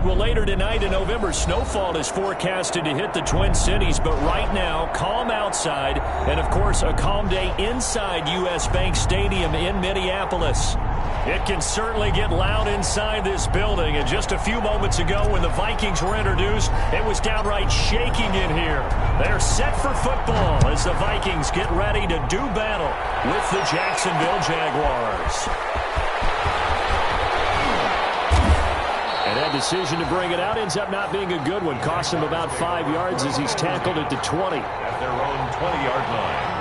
Well, later tonight, a November snowfall is forecasted to hit the Twin Cities, but right now, calm outside, and of course, a calm day inside U.S. Bank Stadium in Minneapolis. It can certainly get loud inside this building, and just a few moments ago when the Vikings were introduced, it was downright shaking in here. They're set for football as the Vikings get ready to do battle with the Jacksonville Jaguars. And that decision to bring it out ends up not being a good one. Cost him about 5 yards as he's tackled at the 20. At their own 20-yard line.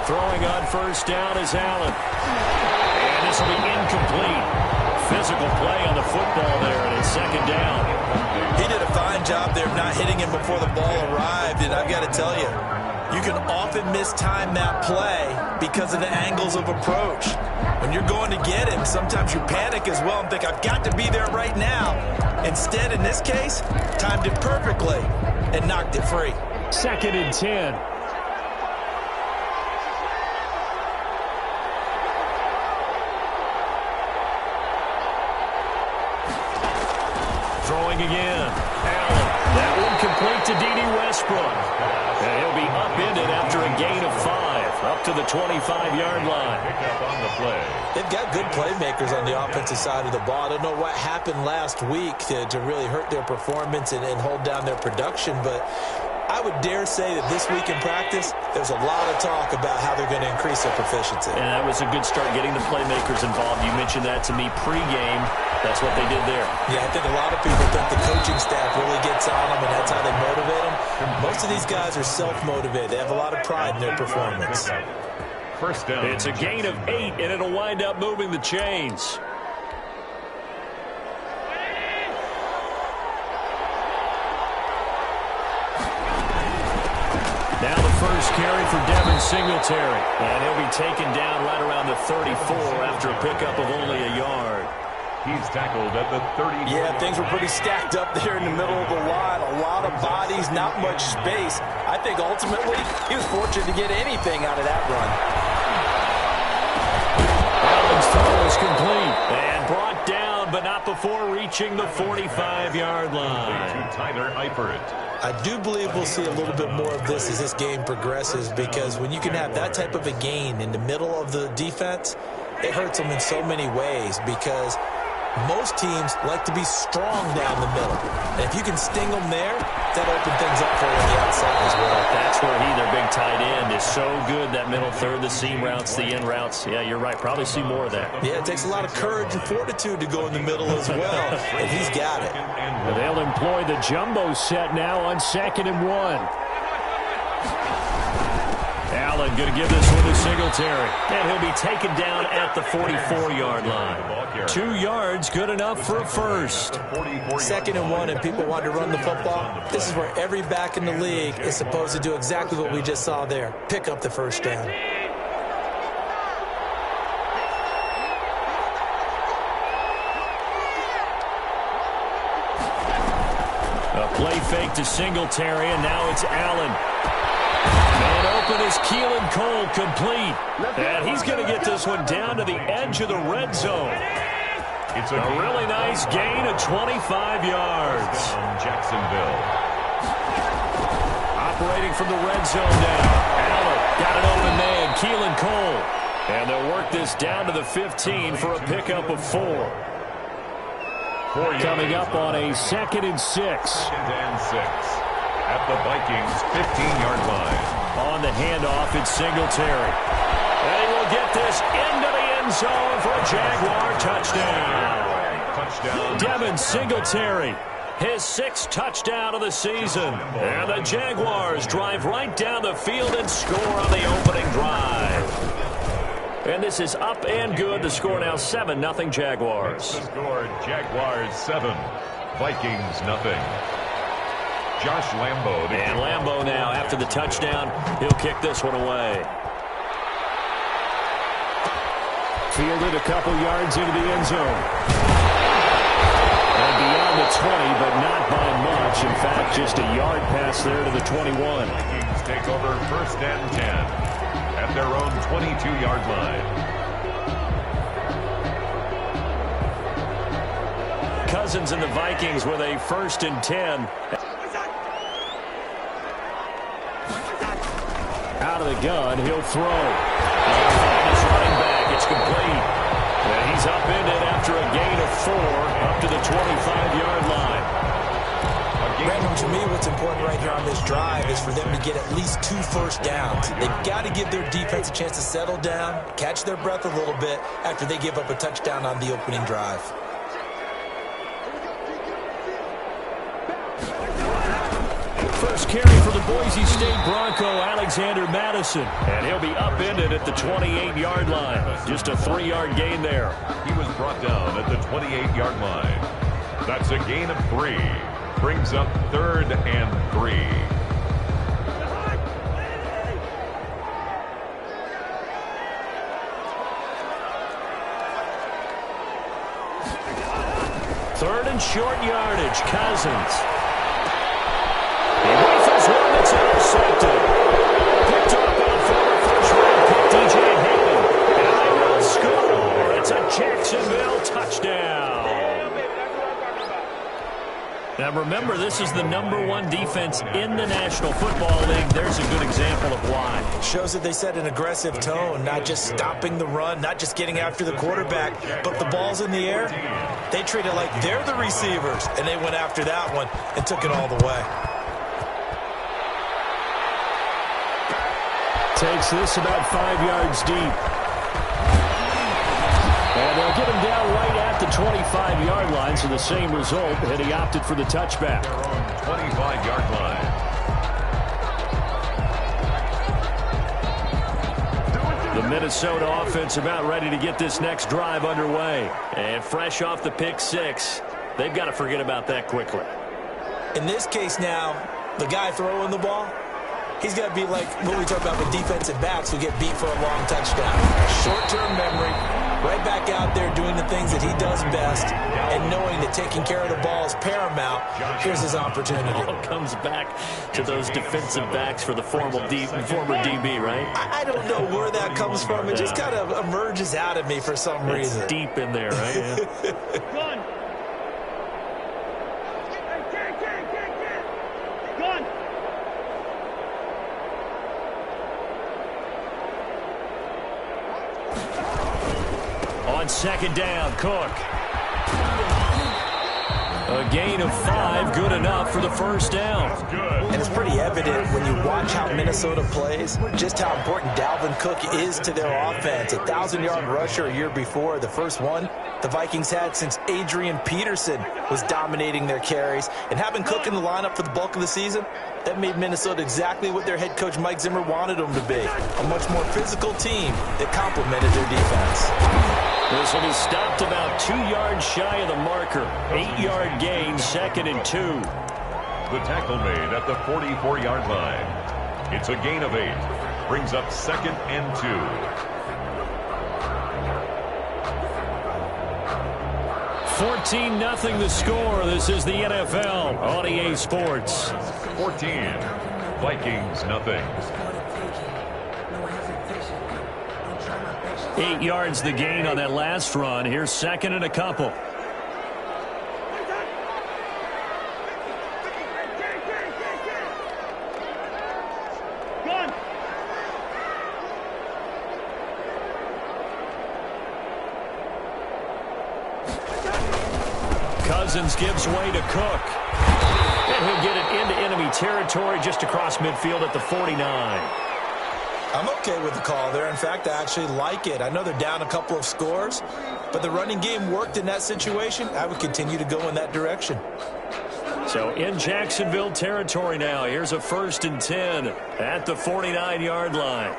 Throwing on first down is Allen. And this will be incomplete. Physical play on the football there, and it's second down. He did a fine job there of not hitting him before the ball arrived, and I've got to tell you, you can often mistime that play because of the angles of approach. When you're going to get him, sometimes you panic as well and think, I've got to be there right now. Instead, in this case, timed it perfectly and knocked it free. Second and 10. Throwing again. Allen. That one complete to D.D. Westbrook. And he'll be upended after a gain of 5. Up to the 25-yard line. Pick up on the play. They've got good playmakers on the offensive side of the ball. I don't know what happened last week to really hurt their performance and hold down their production, but I would dare say that this week in practice, there's a lot of talk about how they're going to increase their proficiency. And that was a good start getting the playmakers involved. You mentioned that to me pregame. That's what they did there. Yeah, I think a lot of people think the coaching staff really gets on them, and that's how they motivate them. Most of these guys are self-motivated. They have a lot of pride in their performance. First down. It's a gain of 8, and it'll wind up moving the chains. Now the first carry for Devin Singletary. And he'll be taken down right around the 34 after a pickup of only a yard. He's tackled at the 30. Yeah, things were pretty stacked up there in the middle of the line. A lot of bodies, not much space. I think ultimately he was fortunate to get anything out of that run. Allen's throw is complete and brought down, but not before reaching the 45-yard line. To Tyler Eifert. I do believe we'll see a little bit more of this as this game progresses, because when you can have that type of a gain in the middle of the defense, it hurts them in so many ways, because most teams like to be strong down the middle. And if you can sting them there, that opens things up for you on the outside as well. That's where their big tight end, is so good, that middle third, the seam routes, the in routes. Yeah, you're right. Probably see more of that. Yeah, it takes a lot of courage and fortitude to go in the middle as well, and he's got it. But they'll employ the jumbo set now on 2nd and 1. Allen going to give this one to Singletary. And he'll be taken down at the 44-yard line. 2 yards, good enough for a first. 2nd and 1, and people want to run the football. This is where every back in the league is supposed to do exactly what we just saw there. Pick up the first down. A play fake to Singletary, and now it's Allen. And open is Keelan Cole, complete. And he's going to get this one down to the edge of the red zone. It's a really nice gain of 25 yards. Jacksonville. Operating from the red zone now. Allen got an open man. Keelan Cole. And they'll work this down to the 15 for a pickup of 4. Coming up on a 2nd and 6. 2nd and 6 at the Vikings' 15-yard line. On the handoff, it's Singletary. And he will get this into the end zone for a Jaguar touchdown. Devin Singletary, his 6th touchdown of the season. And the Jaguars drive right down the field and score on the opening drive. And this is up and good. The score now 7-0 Jaguars. The score, Jaguars 7, Vikings nothing. Josh Lambo. And Lambo now, after the touchdown, he'll kick this one away. Fielded a couple yards into the end zone. And beyond the 20, but not by much. In fact, just a yard pass there to the 21. Vikings take over 1st and 10 at their own 22-yard line. Cousins and the Vikings with a 1st and 10. Out of the gun, he'll throw. He'll find his running back. It's complete. And he's upended after a gain of 4 up to the 25-yard line. Random, to me, what's important right here on this drive is for them to get at least 2 first downs. They've got to give their defense a chance to settle down, catch their breath a little bit after they give up a touchdown on the opening drive. First carry for the Boise State Bronco, Alexander Madison. And he'll be upended at the 28-yard line. Just a 3-yard gain there. He was brought down at the 28-yard line. That's a gain of 3. Brings up 3rd and 3. Third and short yardage, Cousins. He rifles one that's intercepted. Picked up on former first-round pick DJ Hayden. And they will score. It's a Jacksonville touchdown. Now remember, this is the #1 defense in the National Football League. There's a good example of why. Shows that they set an aggressive tone, not just stopping the run, not just getting after the quarterback, but the ball's in the air. They treat it like they're the receivers, and they went after that one and took it all the way. Takes this about 5 yards deep. And they'll get him down right at the 25-yard line, so the same result, and he opted for the touchback. Their own 25-yard line. The Minnesota offense about ready to get this next drive underway. And fresh off the pick 6, they've got to forget about that quickly. In this case now, the guy throwing the ball, he's got to be like what we talk about with defensive backs who get beat for a long touchdown. Short-term memory, right back out there doing the things that he does best, and knowing that taking care of the ball is paramount. Here's his opportunity. It all comes back to those defensive backs for the former DB, right? I don't know where that comes from. It just kind of emerges out of me for some reason. It's deep in there, right? Yeah. On 2nd down, Cook. A gain of 5, good enough for the first down. And it's pretty evident when you watch how Minnesota plays, just how important Dalvin Cook is to their offense. 1,000-yard rusher a year before, the first one the Vikings had since Adrian Peterson was dominating their carries. And having Cook in the lineup for the bulk of the season, that made Minnesota exactly what their head coach Mike Zimmer wanted them to be. A much more physical team that complemented their defense. This will be stopped about 2 yards shy of the marker. 8-yard gain, 2nd and 2. The tackle made at the 44-yard line. It's a gain of 8. Brings up 2nd and 2. 14-0 the score. This is the NFL on EA Sports. 14. Vikings nothing. 8 yards the gain on that last run. Here's 2nd and a couple. Cousins gives way to Cook. And he'll get it into enemy territory just across midfield at the 49. I'm okay with the call there. In fact, I actually like it. I know they're down a couple of scores, but the running game worked in that situation. I would continue to go in that direction. So in Jacksonville territory now, here's a 1st and 10 at the 49-yard line.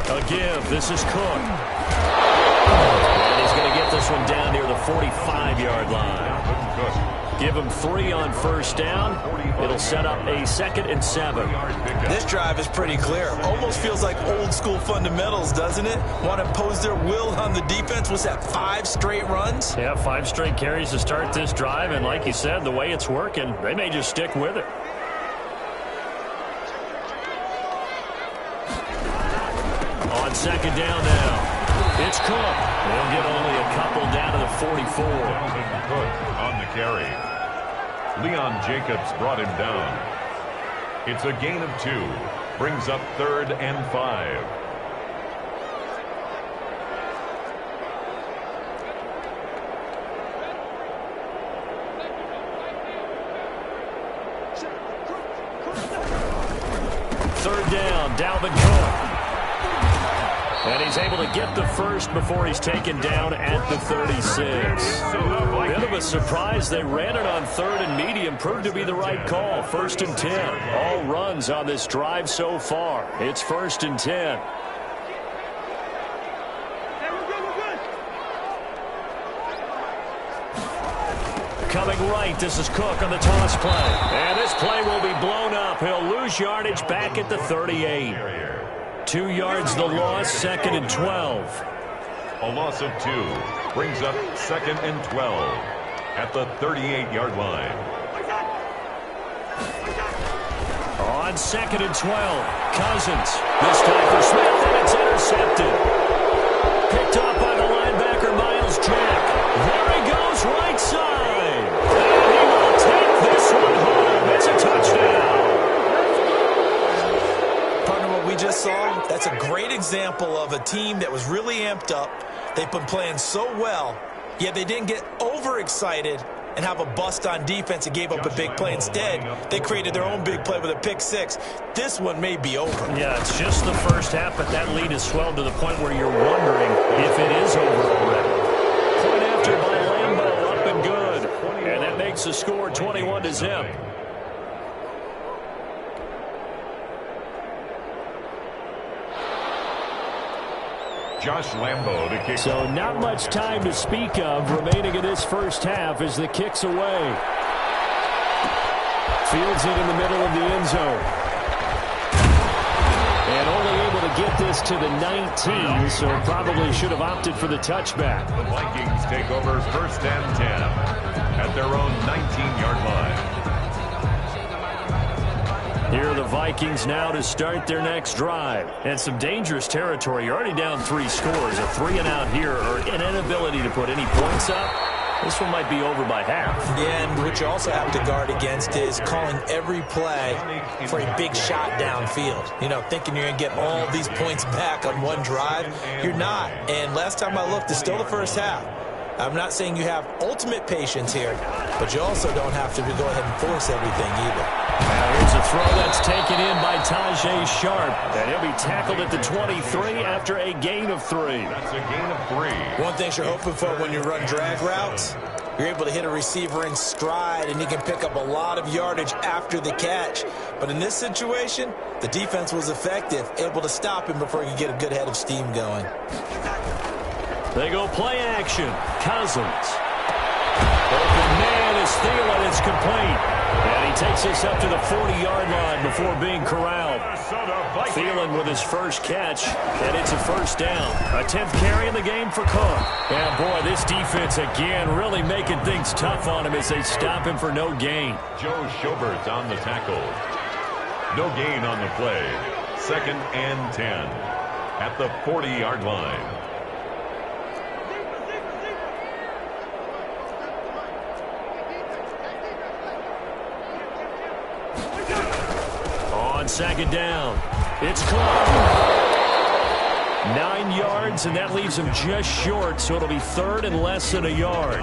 A give. This is Cook. And he's going to get this one down near the 45-yard line. Give him 3 on 1st down. It'll set up a 2nd and 7. This drive is pretty clear. Almost feels like old school fundamentals, doesn't it? Want to impose their will on the defense. Was that 5 straight runs? Yeah, 5 straight carries to start this drive. And like you said, the way it's working, they may just stick with it. On 2nd down now, it's Cook. They'll get only a couple down to the 44. Cook on the carry. Leon Jacobs brought him down. It's a gain of 2. Brings up 3rd and 5. Third down, Dalvin Cook. And he's able to get the first before he's taken down at the 36. Bit of a surprise. They ran it on 3rd and medium. Proved to be the right call. 1st and 10. All runs on this drive so far. It's 1st and 10. Coming right, this is Cook on the toss play. And this play will be blown up. He'll lose yardage back at the 38. 2 yards the loss, 2nd and 12. A loss of 2 brings up 2nd and 12 at the 38-yard line. On 2nd and 12, Cousins. This time for Smith, and it's intercepted. Picked up by the linebacker, Miles Jack. There he goes, right side. And he will take this one home. It's a touchdown. We just saw, that's a great example of a team that was really amped up. They've been playing so well, yet they didn't get overexcited and have a bust on defense and gave up a big play. Instead, they created their own big play with a pick 6. This one may be over. Yeah, it's just the first half, but that lead has swelled to the point where you're wondering if it is over already. Point after by Lambeau, up and good. And that makes the score 21-0. Josh Lambeau to kick. So not much time to speak of remaining in this first half as the kick's away. Fields it in the middle of the end zone. And only able to get this to the 19, so probably should have opted for the touchback. The Vikings take over 1st and 10 at their own 19-yard line. Here are the Vikings now to start their next drive. And some dangerous territory. You're already down 3 scores. A 3 and out here, or an inability to put any points up. This one might be over by half. Yeah, and what you also have to guard against is calling every play for a big shot downfield. You know, thinking you're going to get all these points back on one drive. You're not. And last time I looked, it's still the first half. I'm not saying you have ultimate patience here, but you also don't have to go ahead and force everything either. Now here's a throw that's taken in by Tajay Sharp. And he'll be tackled at the 23 after a gain of 3. That's a gain of 3. One thing you're hoping for when you run drag routes, you're able to hit a receiver in stride, and he can pick up a lot of yardage after the catch. But in this situation, the defense was effective, able to stop him before he could get a good head of steam going. They go play action. Cousins. Open man is Thielen. It's complete. And he takes this up to the 40-yard line before being corralled. Thielen with his first catch, and it's a 1st down. A 10th carry in the game for Cook. And boy, this defense again really making things tough on him as they stop him for no gain. Joe Schobert's on the tackle. No gain on the play. 2nd and 10 at the 40-yard line. On 2nd down, it's Cook. 9 yards, and that leaves him just short, so it'll be third and less than a yard.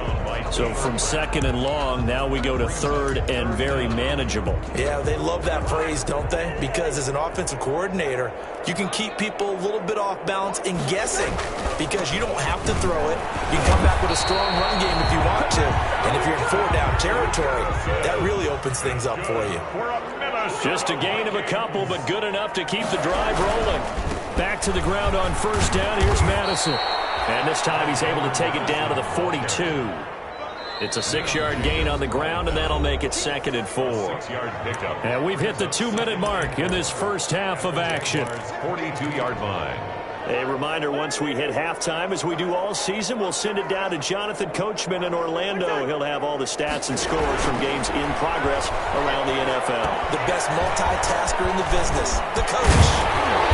So from second and long, now we go to third and very manageable. Yeah, they love that phrase, don't they? Because as an offensive coordinator, you can keep people a little bit off balance and guessing because you don't have to throw it. You can come back with a strong run game if you want to. And if you're in 4-down territory, that really opens things up for you. Just a gain of a couple, but good enough to keep the drive rolling. Back to the ground on first down. Here's Madison. And this time he's able to take it down to the 42. It's a 6-yard gain on the ground, and that'll make it 2nd and 4. And we've hit the 2-minute mark in this first half of action. 42-yard line. A reminder, once we hit halftime, as we do all season, we'll send it down to Jonathan Coachman in Orlando. He'll have all the stats and scores from games in progress around the NFL. The best multitasker in the business, the coach.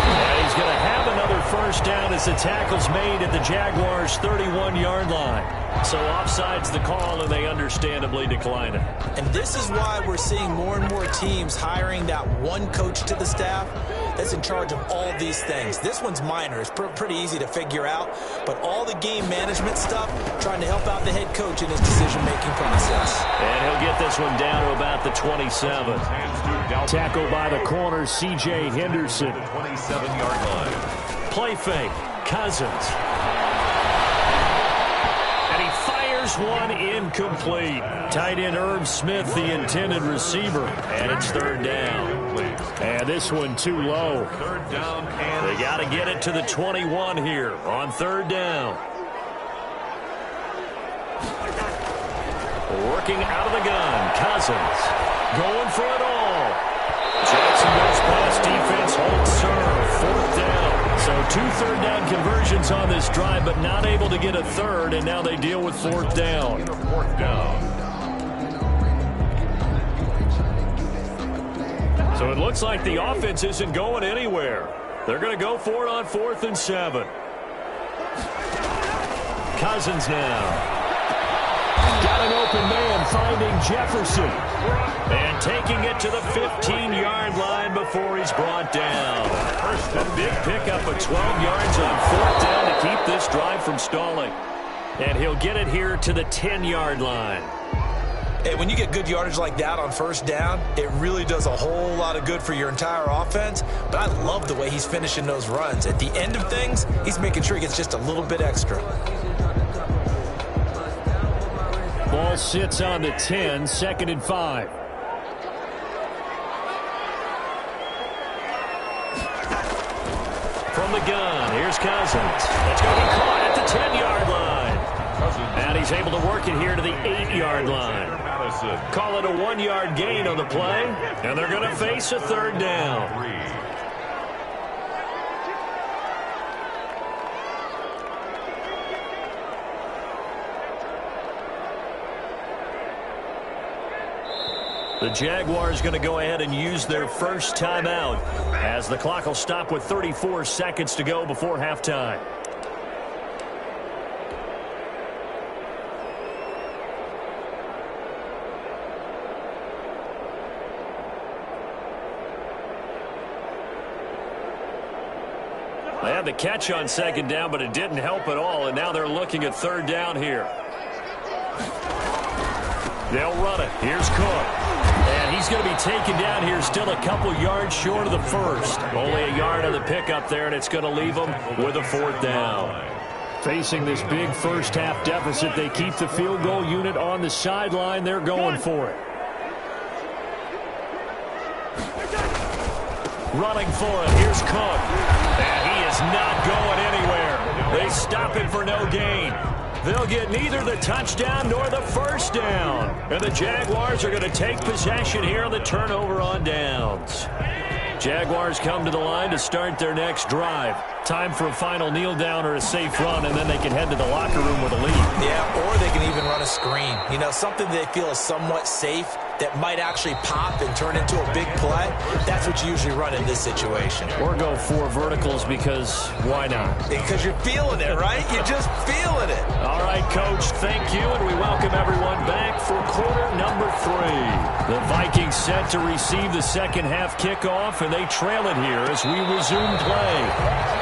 And he's going to have another first down as the tackle's made at the Jaguars' 31-yard line. So offside's the call, and they understandably decline it. And this is why we're seeing more and more teams hiring that one coach to the staff that's in charge of all these things. This one's minor. It's pretty easy to figure out. But all the game management stuff, trying to help out the head coach in his decision-making process. And he'll get this one down to about the 27. Tackled by the corner, C.J. Henderson. 27-yard line. Play fake. Cousins. One incomplete. Tight end Herb Smith, the intended receiver. And it's third down. And this one too low. Third down. They got to get it to the 21 here on third down. Working out of the gun. Cousins going for it all. Jacksonville's pass defense holds serve. Fourth down. So 2 third-down conversions on this drive, but not able to get a third, and now they deal with fourth down. So it looks like the offense isn't going anywhere. They're going to go for it on 4th and 7. Cousins now. Got an open man, finding Jefferson. And taking it to the 15-yard line before he's brought down. A big pickup of 12 yards on 4th down to keep this drive from stalling. And he'll get it here to the 10-yard line. Hey, when you get good yardage like that on first down, it really does a whole lot of good for your entire offense. But I love the way he's finishing those runs. At the end of things, he's making sure he gets just a little bit extra. Ball sits on the 10, 2nd and 5. From the gun, here's Cousins. It's going to be caught at the 10-yard line. And he's able to work it here to the 8-yard line. Call it a 1-yard gain on the play, and they're going to face a third down. The Jaguars going to go ahead and use their first timeout as the clock will stop with 34 seconds to go before halftime. They had the catch on second down, but it didn't help at all, and now they're looking at third down here. They'll run it. Here's Cook. And he's going to be taken down here still a couple yards short of the first. Only a yard on the pickup there, and it's going to leave them with a fourth down. Facing this big first-half deficit, they keep the field goal unit on the sideline. They're going for it. Running for it. Here's Cook. And he is not going anywhere. They stop him for no gain. They'll get neither the touchdown nor the first down. And the Jaguars are going to take possession here on the turnover on downs. Jaguars come to the line to start their next drive. Time for a final kneel down or a safe run, and then they can head to the locker room with a lead. Yeah, or they can even run a screen. You know, something they feel is somewhat safe that might actually pop and turn into a big play. That's what you usually run in this situation. Or go 4 verticals because why not? Because you're feeling it, right? You're just feeling it. All right, Coach, thank you, and we welcome everyone back for quarter number 3. The Vikings set to receive the second half kickoff, and they trail it here as we resume play.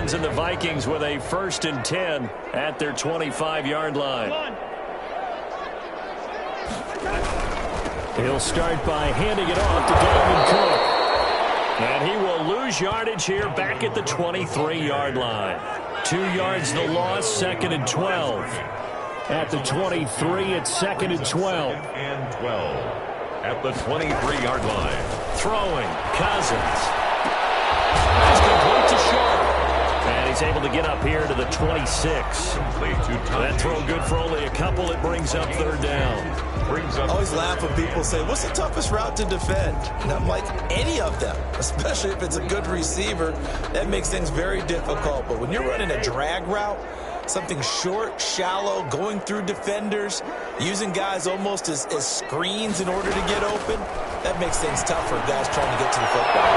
Texans and the Vikings with a 1st and 10 at their 25-yard line. He'll start by handing it off to Dalvin Cook. And he will lose yardage here back at the 23-yard line. 2 yards the loss, 2nd and 12. At the 23, it's 2nd and 12. And 12 at the 23-yard line. Throwing, Cousins. He's complete to short. And he's able to get up here to the 26. That throw good for only a couple. It brings up 3rd down. I always laugh when people say, what's the toughest route to defend? And I'm like, any of them, especially if it's a good receiver. That makes things very difficult. But when you're running a drag route, something short, shallow, going through defenders, using guys almost as screens in order to get open, that makes things tough for guys trying to get to the football.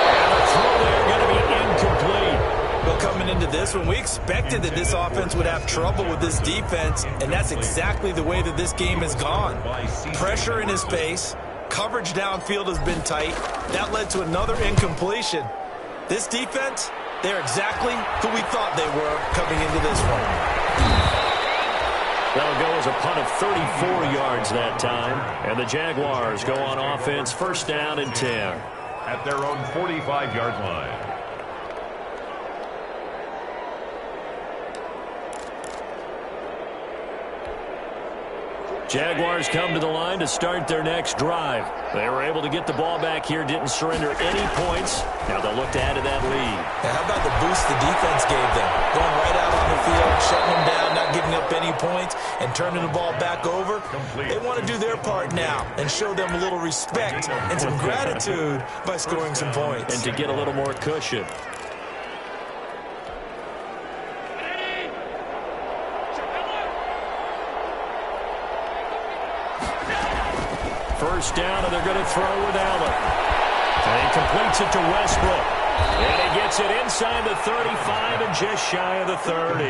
And the throw there going to be incomplete. But coming into this one, we expected that this offense would have trouble with this defense, and that's exactly the way that this game has gone. Pressure in his face, coverage downfield has been tight. That led to another incompletion. This defense, they're exactly who we thought they were coming into this one. That'll go as a punt of 34 yards that time. And the Jaguars go on offense, 1st down and 10. At their own 45-yard line. Jaguars come to the line to start their next drive. They were able to get the ball back here, didn't surrender any points. Now they'll look to add to that lead. Now how about the boost the defense gave them? Going right out on the field, shutting them down, not giving up any points, and turning the ball back over. They want to do their part now and show them a little respect and some gratitude by scoring some points. And to get a little more cushion. First down, and they're going to throw with Allen. And he completes it to Westbrook. And he gets it inside the 35 and just shy of the 30.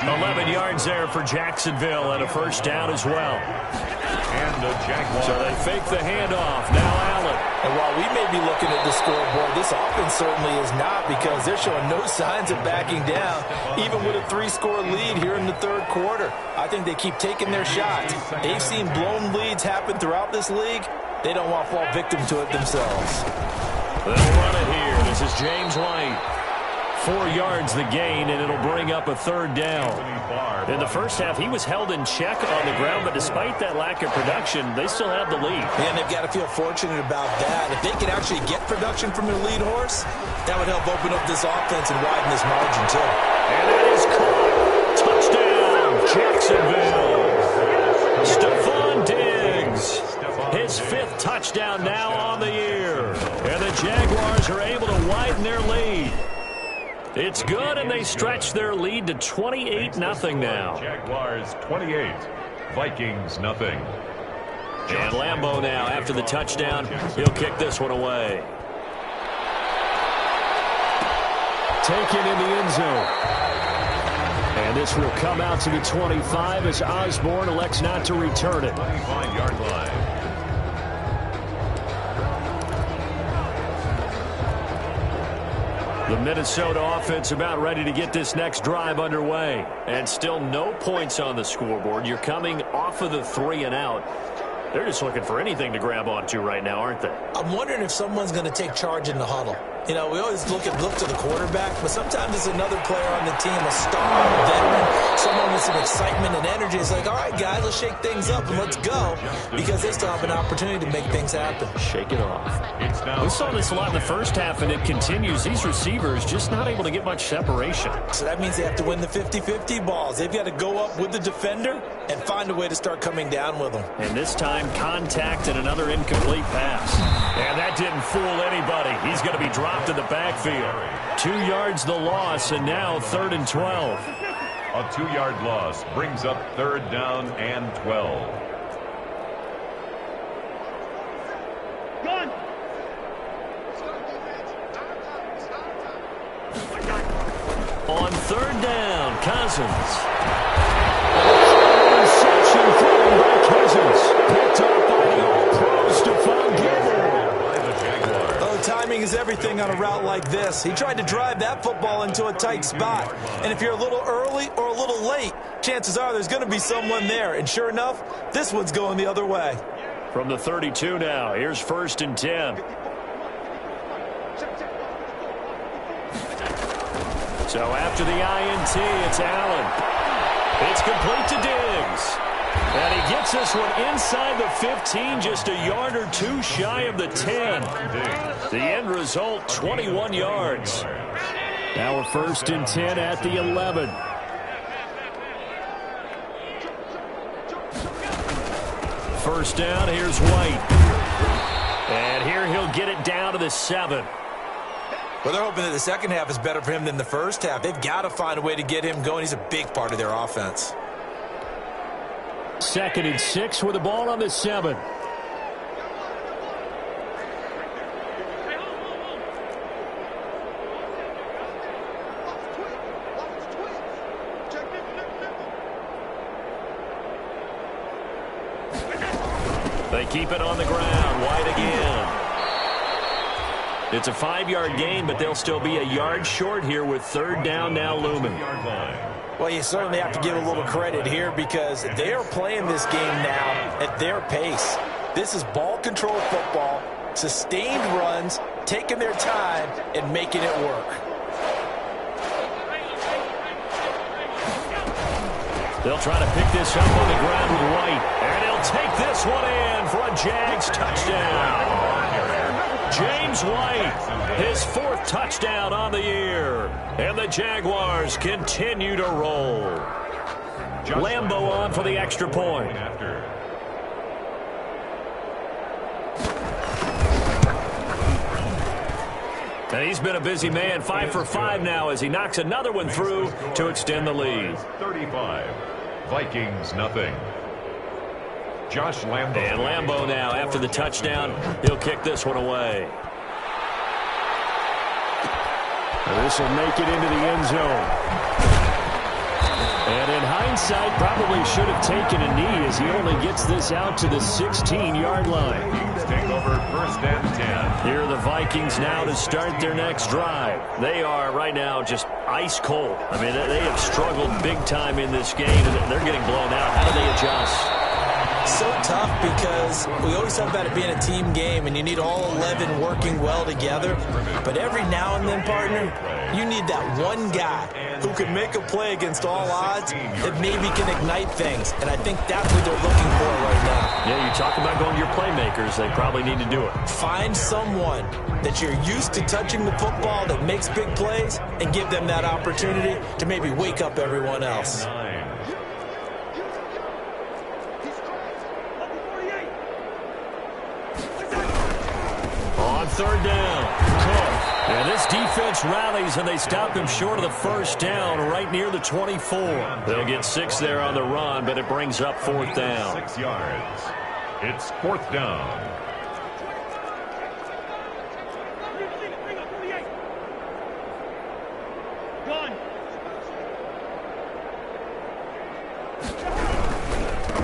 11 yards there for Jacksonville and a 1st down as well. And the Jaguars. So they fake the handoff. Now Allen. And while we may be looking at the scoreboard, this offense certainly is not, because they're showing no signs of backing down, even with a 3-score lead here in the 3rd quarter. I think they keep taking their shots. They've seen blown leads happen throughout this league. They don't want to fall victim to it themselves. They'll run it here. This is James White. 4 yards the gain, and it'll bring up a 3rd down. In the first half, he was held in check on the ground, but despite that lack of production, they still have the lead. And they've got to feel fortunate about that. If they can actually get production from their lead horse, that would help open up this offense and widen this margin, too. And that is caught. Touchdown, Jacksonville. Stephon Diggs. His 5th touchdown now on the year. And the Jaguars are able to widen their lead. It's good, and they stretch their lead to 28-0 now. Jaguars 28, Vikings nothing. And Lambeau now, after the touchdown, he'll kick this one away. Taken in the end zone. And this will come out to the 25 as Osborne elects not to return it. 25-yard line. The Minnesota offense about ready to get this next drive underway. And still no points on the scoreboard. You're coming off of the 3 and out. They're just looking for anything to grab onto right now, aren't they? I'm wondering if someone's going to take charge in the huddle. You know, we always look to the quarterback, but sometimes it's another player on the team, a star, a veteran, someone with some excitement and energy. It's like, all right, guys, let's shake things up and let's go, because they still have an opportunity to make things happen. Shake it off. We saw this a lot in the first half, and it continues. These receivers just not able to get much separation. So that means they have to win the 50-50 balls. They've got to go up with the defender and find a way to start coming down with them. And this time, contact and another incomplete pass. And that didn't fool anybody. He's going to be dropped in the backfield. 2 yards the loss, and now 3rd and 12. A 2-yard loss brings up 3rd down and 12. On 3rd down, Cousins. Interception thrown by Cousins. Picked up by the All-Pro Stephon Gilmore. Oh, timing is everything on a route like this. He tried to drive that football into a tight spot. And if you're a little early or a little late, chances are there's going to be someone there. And sure enough, this one's going the other way. From the 32 now, here's 1st and 10. So after the INT, it's Allen. It's complete to Diggs. And he gets this one inside the 15, just a yard or two shy of the 10. The end result, 21 yards. Now we're 1st and 10 at the 11. First down, here's White. And here he'll get it down to the 7. Well, they're hoping that the second half is better for him than the first half. They've got to find a way to get him going. He's a big part of their offense. 2nd and 6 with the ball on the 7. They keep it on the ground. White again. It's a 5-yard gain, but they'll still be a yard short here with 3rd down now looming. Well, you certainly have to give a little credit here because they are playing this game now at their pace. This is ball control football, sustained runs, taking their time and making it work. They'll try to pick this up on the ground with White. And he'll take this one in for a Jags touchdown. James White, his 4th touchdown on the year. And the Jaguars continue to roll. Lambeau on for the extra point. And he's been a busy man, 5 for 5 now as he knocks another one through to extend the lead. 35, Vikings nothing. Josh Lambeau. And Lambeau now, after the touchdown, he'll kick this one away. And this will make it into the end zone. And in hindsight, probably should have taken a knee as he only gets this out to the 16-yard line. Vikings take over 1st and 10. Here are the Vikings now to start their next drive. They are right now just ice cold. I mean, they have struggled big time in this game, and they're getting blown out. How do they adjust? So tough because we always talk about it being a team game and you need all 11 working well together. But every now and then, partner, you need that one guy who can make a play against all odds that maybe can ignite things. And I think that's what they're looking for right now. Yeah, you talk about going to your playmakers. They probably need to do it. Find someone that you're used to touching the football that makes big plays and give them that opportunity to maybe wake up everyone else. On 3rd down, Cook. And this defense rallies, and they stop him short of the 1st down right near the 24. They'll get 6 there on the run, but it brings up 4th down. 6 yards. It's 4th down.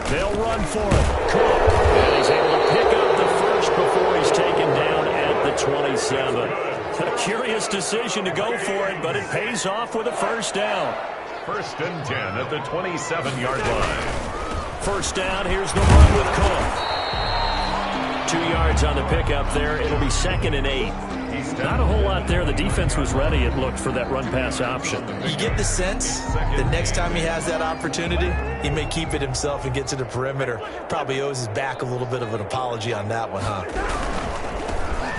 They'll run for it. Cook. And he's able to pick up the first before he's taken down at the 27. A curious decision to go for it, but it pays off with a 1st down. 1st and 10 at the 27-yard line. 1st down, here's the run with Cook. 2 yards on the pickup there. It'll be 2nd and 8. Not a whole lot there. The defense was ready, it looked, for that run-pass option. You get the sense that next time he has that opportunity, he may keep it himself and get to the perimeter. Probably owes his back a little bit of an apology on that one, huh?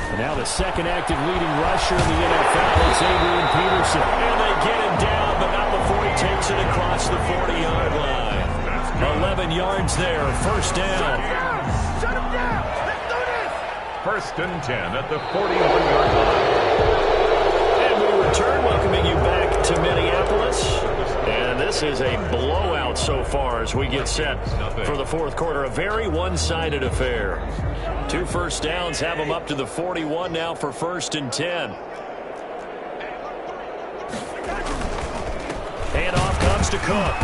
And now the 2nd active leading rusher in the NFL is Adrian Peterson. And they get him down, but not before he takes it across the 40-yard line. 11 yards there, 1st down. Shut him down! Let's do this! 1st and 10 at the 41-yard line. And we return, welcoming you back to Minneapolis. And this is a blowout so far as we get set for the 4th quarter. A very one-sided affair. 2 1st downs have them up to the 41 now for 1st and 10. Handoff comes to Cook.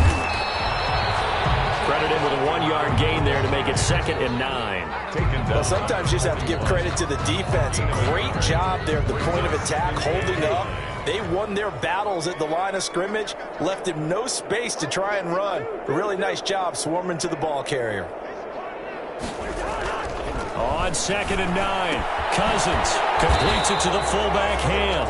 Credited in with a 1-yard gain there to make it 2nd and 9. Well, sometimes you just have to give credit to the defense. Great job there at the point of attack, holding up. They won their battles at the line of scrimmage, left him no space to try and run. A really nice job swarming to the ball carrier. On 2nd and 9, Cousins completes it to the fullback Ham.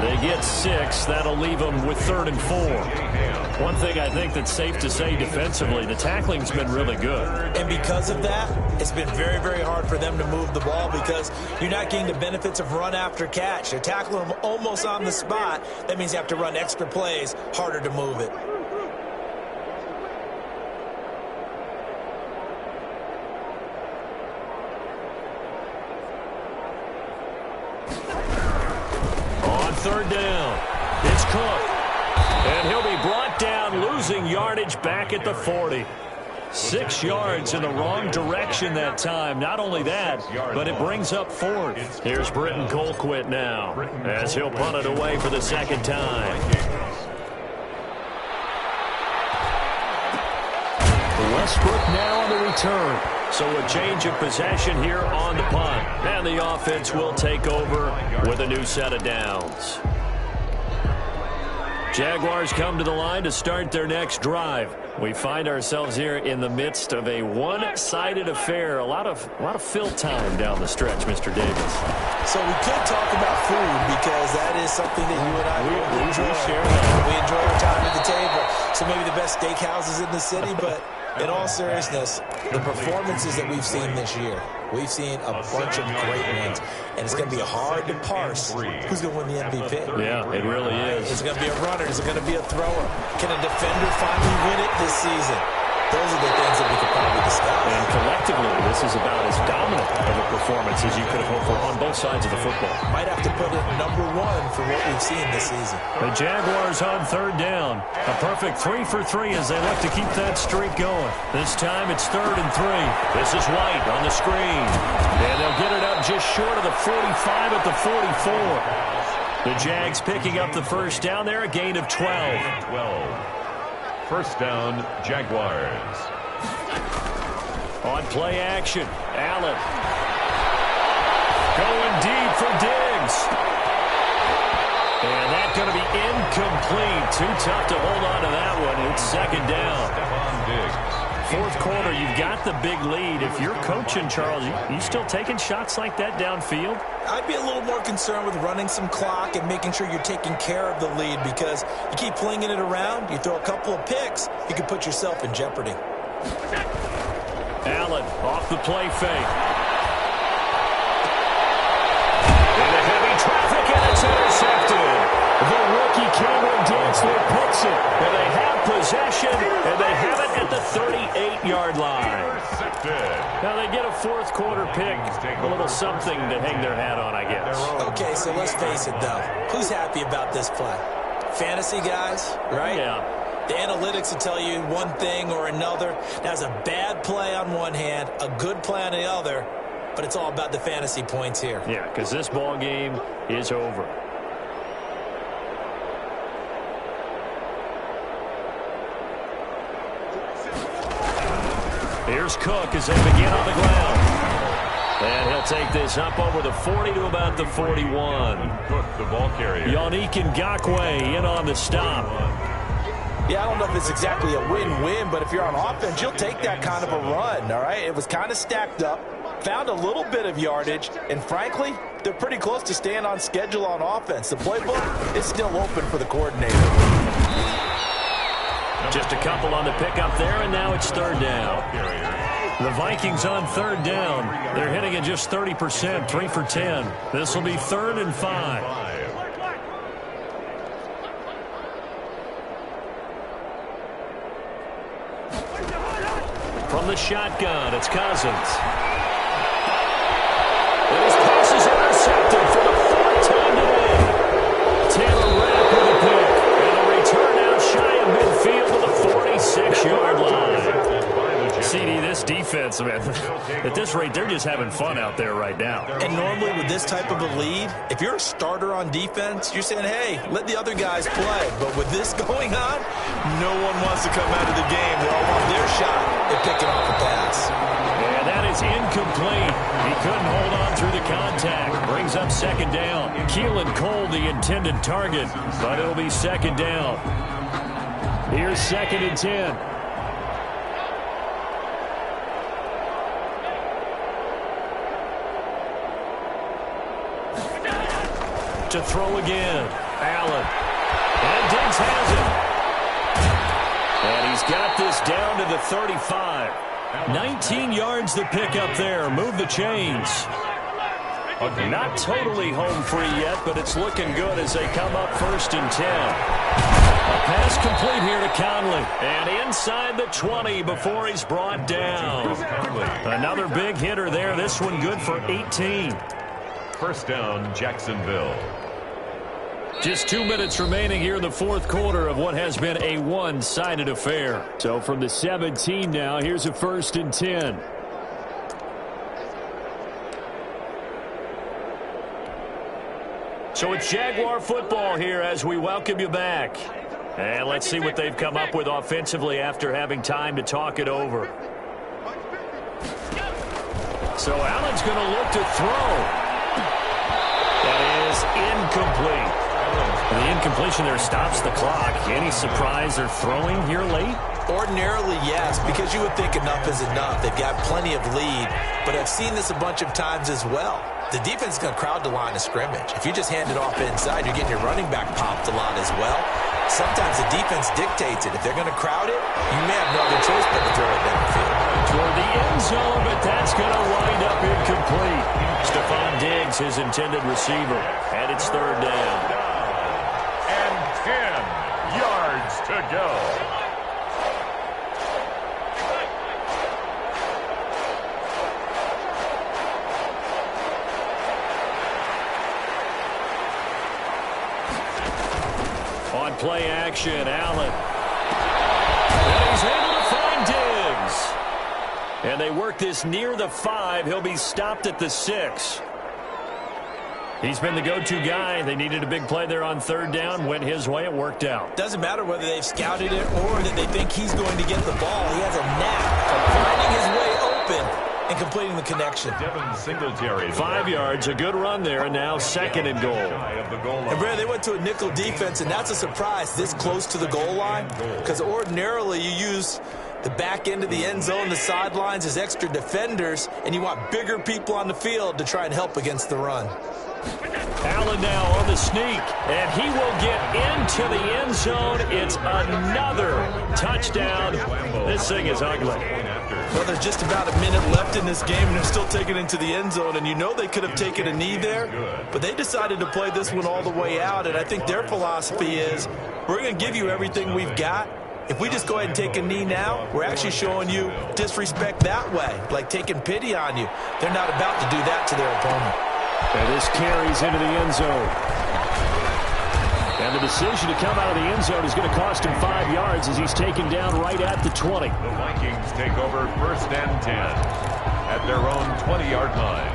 They get 6. That'll leave them with 3rd and 4. One thing I think that's safe to say defensively, the tackling's been really good. And because of that, it's been very, very hard for them to move the ball because you're not getting the benefits of run after catch. They're tackling them almost on the spot. That means you have to run extra plays, harder to move it. On 3rd down, it's Cook. And he'll be brought down, losing yardage back at the 40. 6 yards in the wrong direction that time. Not only that, but it brings up 4th. Here's Britton Colquitt now, as he'll punt it away for the 2nd time. Westbrook now on the return. So a change of possession here on the punt. And the offense will take over with a new set of downs. Jaguars come to the line to start their next drive. We find ourselves here in the midst of a one-sided affair. A lot of fill time down the stretch, Mr. Davis. So we could talk about food because that is something that you and I really enjoy. We enjoy our time at the table. So maybe the best steakhouses in the city, but in all seriousness, the performances that we've seen this year, we've seen a bunch of great ones, and it's going to be hard to parse who's going to win the MVP. Yeah, it really is. Is it going to be a runner? Is it going to be a thrower? Can a defender finally win it this season? Those are the things that we could probably discuss. And collectively, this is about as dominant of a performance as you could have hoped for on both sides of the football. Might have to put it #1 for what we've seen this season. The Jaguars on 3rd down. A perfect 3 for 3 as they look to keep that streak going. This time it's 3rd and 3. This is White on the screen. And they'll get it up just short of the 45 at the 44. The Jags picking up the 1st down there, a gain of 12. 1st down, Jaguars. On play action, Allen. Going deep for Diggs. And that's going to be incomplete. Too tough to hold on to that one. It's 2nd down. 4th quarter, you've got the big lead. If you're coaching, Charles, you still taking shots like that downfield? I'd be a little more concerned with running some clock and making sure you're taking care of the lead because you keep flinging it around, you throw a couple of picks, you can put yourself in jeopardy. Allen off the play fake. Into heavy traffic, and it's intercepted. The rookie Cameron Dantzler picks it, and they have possession, and they have it at the 38-yard line. Now they get a 4th quarter pick, a little something to hang their hat on, I guess. Okay, so let's face it, though. Who's happy about this play? Fantasy guys, right? Yeah. The analytics will tell you one thing or another. That's a bad play on one hand, a good play on the other, but it's all about the fantasy points here. Yeah, because this ball game is over. Here's Cook as they begin on the ground. And he'll take this up over the 40 to about the 41. Cook, the ball carrier. Yannick Ngakoue in on the stop. Yeah, I don't know if it's exactly a win-win, but if you're on offense, you'll take that kind of a run, all right? It was kind of stacked up, found a little bit of yardage, and frankly, they're pretty close to staying on schedule on offense. The playbook is still open for the coordinator. Just a couple on the pickup there, and now it's 3rd down. The Vikings on 3rd down. They're hitting at just 30%, 3 for 10. This will be 3rd and 5. From the shotgun, it's Cousins. And his pass is intercepted for the 4th time today. Taylor Rapp with a pick. And a return out shy of midfield to the 46-yard line. CD, this defense, man, at this rate, they're just having fun out there right now. And normally with this type of a lead, if you're a starter on defense, you're saying, hey, let the other guys play. But with this going on, no one wants to come out of the game. They all want their shot. brings up second down. Keelan Cole, the intended target, but it'll be second down. Here's 2nd and 10. To throw again. Allen. And Diggs has it. And he's got this down to the 35. 19 yards the pickup there. Move the chains. Not totally home free yet, but it's looking good as they come up 1st and 10. A pass complete here to Conley. And inside the 20 before he's brought down. Another big hitter there. This one good for 18. 1st down, Jacksonville. Just 2 minutes remaining here in the 4th quarter of what has been a one-sided affair. So from the 17 now, here's a 1st and 10. So it's Jaguar football here as we welcome you back. And let's see what they've come up with offensively after having time to talk it over. So Allen's going to look to throw. That is incomplete. The incompletion there stops the clock. Any surprise they're throwing here late? Ordinarily, yes, because you would think enough is enough. They've got plenty of lead, but I've seen this a bunch of times as well. The defense is going to crowd the line of scrimmage. If you just hand it off inside, you're getting your running back popped a lot as well. Sometimes the defense dictates it. If they're going to crowd it, you may have no other choice but to throw it downfield. Toward the end zone, but that's going to wind up incomplete. Stephon Diggs, his intended receiver, and it's 3rd down. 10 yards to go. On play action, Allen. And he's able to find Diggs. And they work this near the 5. He'll be stopped at the 6. He's been the go-to guy. They needed a big play there on 3rd down. Went his way. It worked out. Doesn't matter whether they've scouted it or that they think he's going to get the ball. He has a knack of finding his way open and completing the connection. Devin Singletary. 5 yards. A good run there. And now 2nd and goal. And Brad, they went to a nickel defense, and that's a surprise this close to the goal line. Because ordinarily you use the back end of the end zone, the sidelines as extra defenders, and you want bigger people on the field to try and help against the run. Allen now on the sneak, and he will get into the end zone. It's another touchdown. This thing is ugly. Well, there's just about a minute left in this game, and they're still taking it into the end zone. And you know they could have taken a knee there, but they decided to play this one all the way out. And I think their philosophy is, we're going to give you everything we've got. If we just go ahead and take a knee now, we're actually showing you disrespect that way, like taking pity on you. They're not about to do that to their opponent. And this carries into the end zone. And the decision to come out of the end zone is going to cost him 5 yards as he's taken down right at the 20. The Vikings take over 1st and 10 at their own 20-yard line.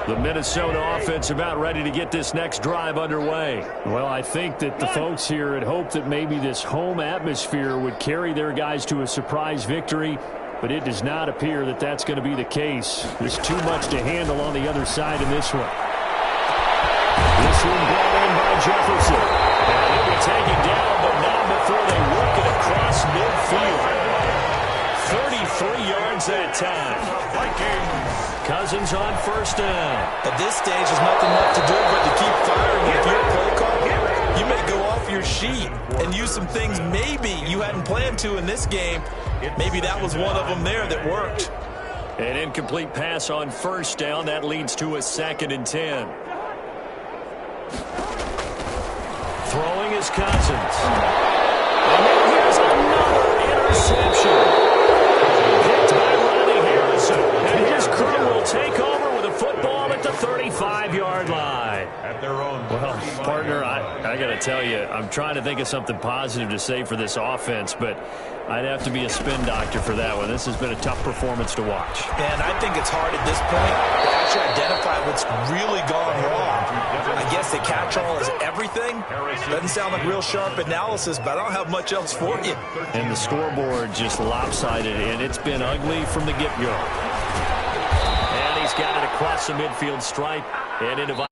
The Minnesota offense about ready to get this next drive underway. Well, I think that the folks here had hoped that maybe this home atmosphere would carry their guys to a surprise victory, but it does not appear that that's going to be the case. There's too much to handle on the other side in this one. This one brought in by Jefferson. And he'll be taken down, but not before they work it across midfield. 33 yards that time. Vikings. Cousins on 1st down. At this stage, there's nothing left to do but to keep firing. If you're a play caller, you may go off your sheet and use some things maybe you hadn't planned to in this game. Maybe that was one of them there that worked. An incomplete pass on 1st down. That leads to a 2nd and 10. Throwing is Cousins. And then here's another interception. Picked by Ronnie Harrison. And his crew will take over with a football at the 35-yard line. At their own. Well, partner, I got to tell you, I'm trying to think of something positive to say for this offense, but I'd have to be a spin doctor for that one. This has been a tough performance to watch. And I think it's hard at this point to actually identify what's really gone wrong. I guess the catch-all is everything. Doesn't sound like real sharp analysis, but I don't have much else for you. And the scoreboard just lopsided, and it's been ugly from the get-go. And he's got it across the midfield stripe and into